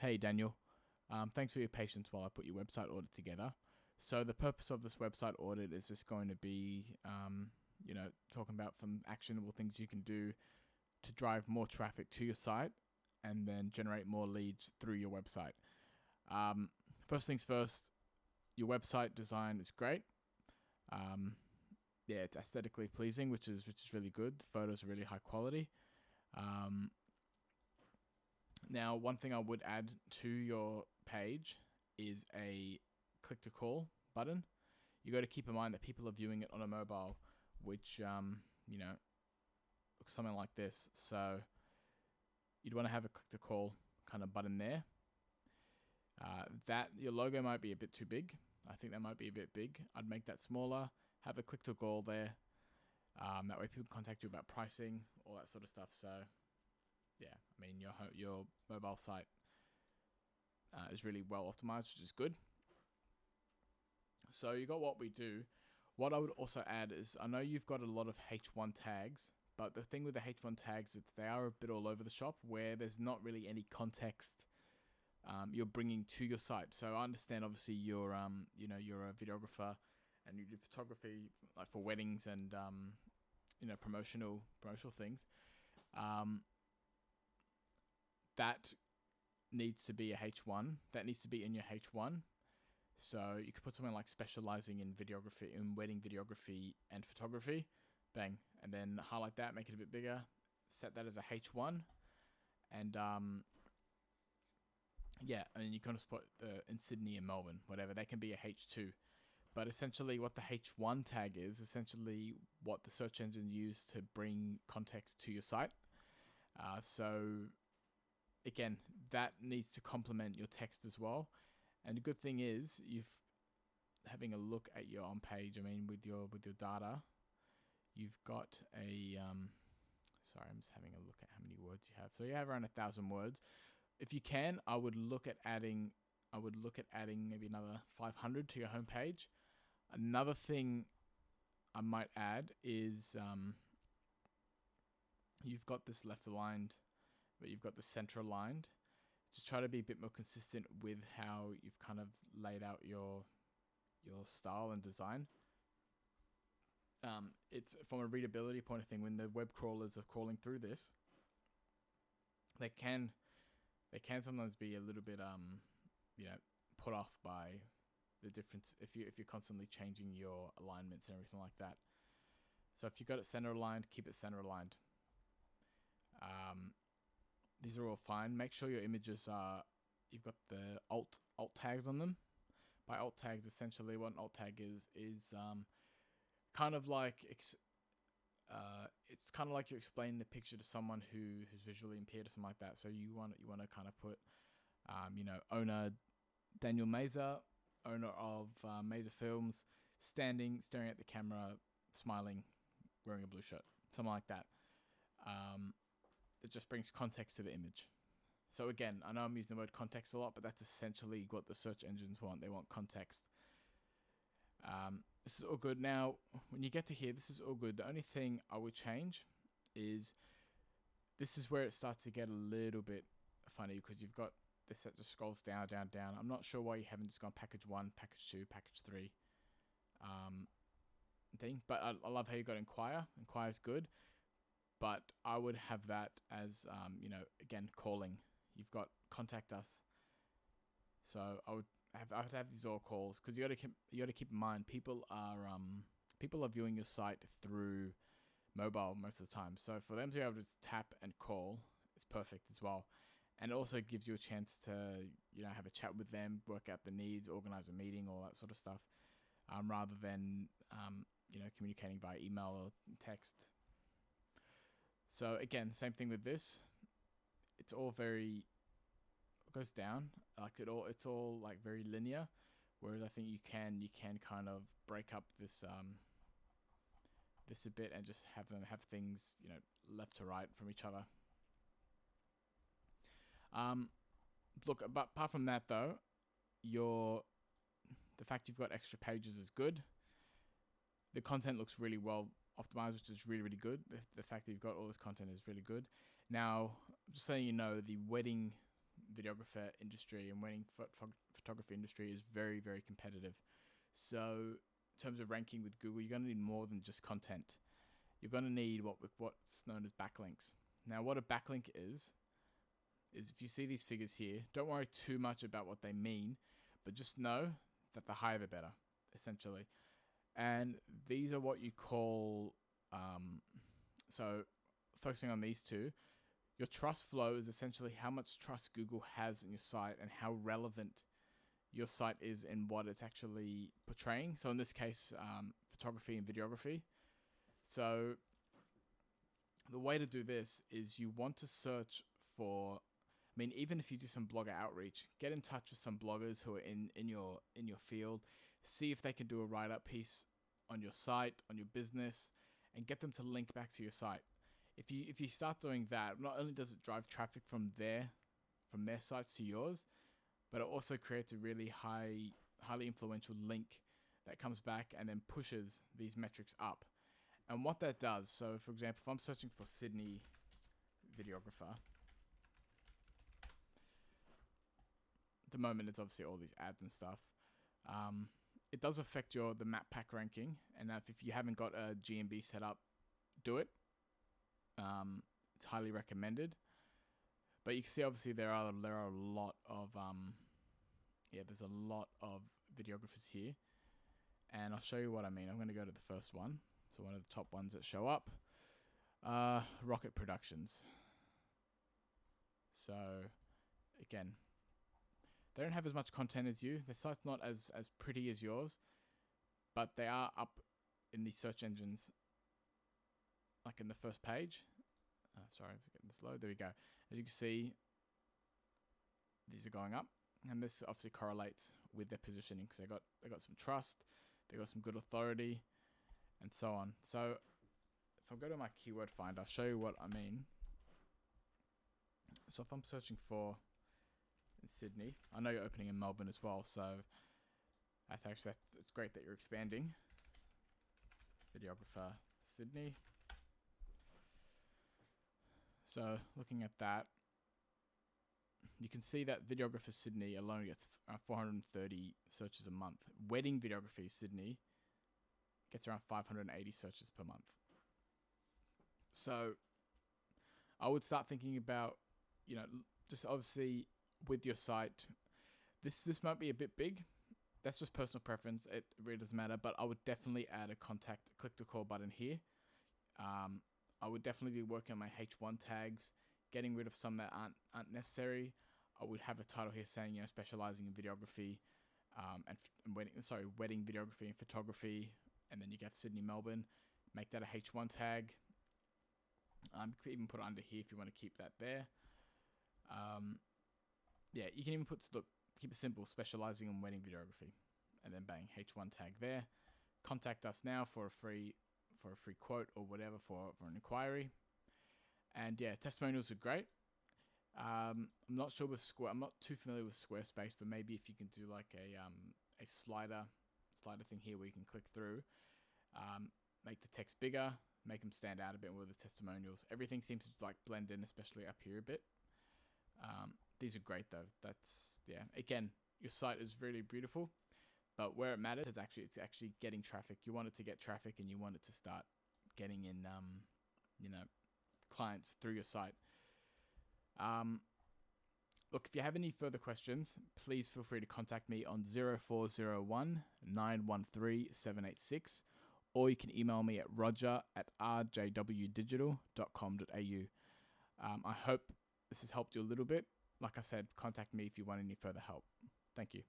Hey Daniel, thanks for your patience while I put your website audit together. So the purpose of this website audit is just going to be, talking about some actionable things you can do to drive more traffic to your site and then generate more leads through your website. First things first, your website design is great. It's aesthetically pleasing, which is really good. The photos are really high quality. Now, one thing I would add to your page is a click to call button. You got to keep in mind that people are viewing it on a mobile, which looks something like this. So you'd want to have a click to call kind of button there. That your logo might be a bit too big. I think that might be a bit big. I'd make that smaller. Have a click to call there. That way people contact you about pricing, all that sort of stuff. So yeah, I mean your mobile site is really well optimized, which is good. So you got what we do. What I would also add is, I know you've got a lot of H1 tags, but the thing with the H1 tags is that they are a bit all over the shop, where there's not really any context you're bringing to your site. So I understand, obviously, you're you're a videographer and you do photography like for weddings and promotional things. That needs to be a H1. That needs to be in your H1. So you could put something like specializing in videography, in wedding videography and photography. Bang. And then highlight that, make it a bit bigger. Set that as a H1. And and you kind of put in Sydney and Melbourne, whatever. They can be a H2. But essentially what the H1 tag is, essentially what the search engine used to bring context to your site. So again, that needs to complement your text as well. And the good thing is, having a look at your on page. I mean, with your data, you've got a. Sorry, I'm just having a look at how many words you have. So you have around 1,000 words. If you can, I would look at adding maybe another 500 to your homepage. Another thing I might add is you've got this left aligned, but you've got the center aligned. Just try to be a bit more consistent with how you've kind of laid out your style and design. It's from a readability point of thing. When the web crawlers are crawling through this, they can sometimes be a little bit put off by the difference if you're constantly changing your alignments and everything like that. So if you've got it center aligned, keep it center aligned. These are all fine. Make sure your images you've got the alt tags on them. By alt tags, essentially what an alt tag is kind of like it's kind of like you're explaining the picture to someone who's visually impaired or something like that. So you want to kind of put owner Daniel Mazor, owner of Mazor Films, staring at the camera, smiling, wearing a blue shirt, something like that. It just brings context to the image. So again, I know I'm using the word context a lot, but that's essentially what the search engines want. They want context. This is all good. Now, when you get to here, this is all good. The only thing I would change is, this is where it starts to get a little bit funny, because you've got this that just scrolls down. I'm not sure why you haven't just gone package 1, package 2, package 3 thing. But I love how you got inquire. Inquire's good. But I would have that as, again, calling. You've got contact us. So I would have these all calls, because you got to keep in mind, people are viewing your site through mobile most of the time. So for them to be able to just tap and call is perfect as well. And it also gives you a chance to have a chat with them, work out the needs, organize a meeting, all that sort of stuff, rather than communicating by email or text. So again, same thing with this. It goes down, like it's all like very linear, whereas I think you can kind of break up this this a bit and just have things left to right from each other. Look, but apart from that though, the fact you've got extra pages is good. The content looks really well optimized, which is really, really good. The fact that you've got all this content is really good. Now, just so you know, the wedding videographer industry and wedding photography industry is very, very competitive. So in terms of ranking with Google, you're going to need more than just content. You're going to need what's known as backlinks. Now, what a backlink is if you see these figures here, don't worry too much about what they mean, but just know that the higher the better, essentially. And these are what you call, so focusing on these two, your trust flow is essentially how much trust Google has in your site and how relevant your site is in what it's actually portraying. So in this case, photography and videography. So the way to do this is you want to search for, I mean, even if you do some blogger outreach, get in touch with some bloggers who are in your field, see if they can do a write-up piece on your site, on your business, and get them to link back to your site. If you start doing that, not only does it drive traffic from their sites to yours, but it also creates a really highly influential link that comes back and then pushes these metrics up. And what that does, so for example, if I'm searching for Sydney videographer, at the moment it's obviously all these ads and stuff. It does affect the map pack ranking, and if you haven't got a GMB set up, do it. It's highly recommended. But you can see obviously there are a lot of there's a lot of videographers here, and I'll show you what I mean. I'm going to go to the first one, so one of the top ones that show up, Rocket Productions. So again, they don't have as much content as you. Their site's not as pretty as yours, but they are up in the search engines, like in the first page. Sorry, I'm getting this low. There we go. As you can see, these are going up, and this obviously correlates with their positioning because they got some trust, they got some good authority, and so on. So if I go to my keyword finder, I'll show you what I mean. So if I'm searching for in Sydney, I know you're opening in Melbourne as well, so it's great that you're expanding. Videographer Sydney. So looking at that, you can see that videographer Sydney alone gets 430 searches a month. Wedding videography Sydney gets around 580 searches per month. So I would start thinking about, just obviously with your site, this might be a bit big. That's just personal preference. It really doesn't matter, but I would definitely add a click to call button here. I would definitely be working on my H1 tags, getting rid of some that aren't necessary. I would have a title here saying, specializing in videography, and wedding videography and photography, and then you have Sydney, Melbourne. Make that a H1 tag. You could even put it under here if you want to keep that there. You can even keep it simple, specializing in wedding videography, and then bang, H1 tag there. Contact us now for a free quote or whatever for an inquiry. And testimonials are great. I'm not sure with I'm not too familiar with Squarespace, but maybe if you can do like a slider thing here where you can click through, make the text bigger, make them stand out a bit with the testimonials. Everything seems to like blend in, especially up here a bit. These are great though. Again, your site is really beautiful, but where it matters is it's actually getting traffic. You want it to get traffic, and you want it to start getting in, clients through your site. Look, if you have any further questions, please feel free to contact me on 0401 913 786, or you can email me at roger@rjwdigital.com.au. I hope this has helped you a little bit. Like I said, contact me if you want any further help. Thank you.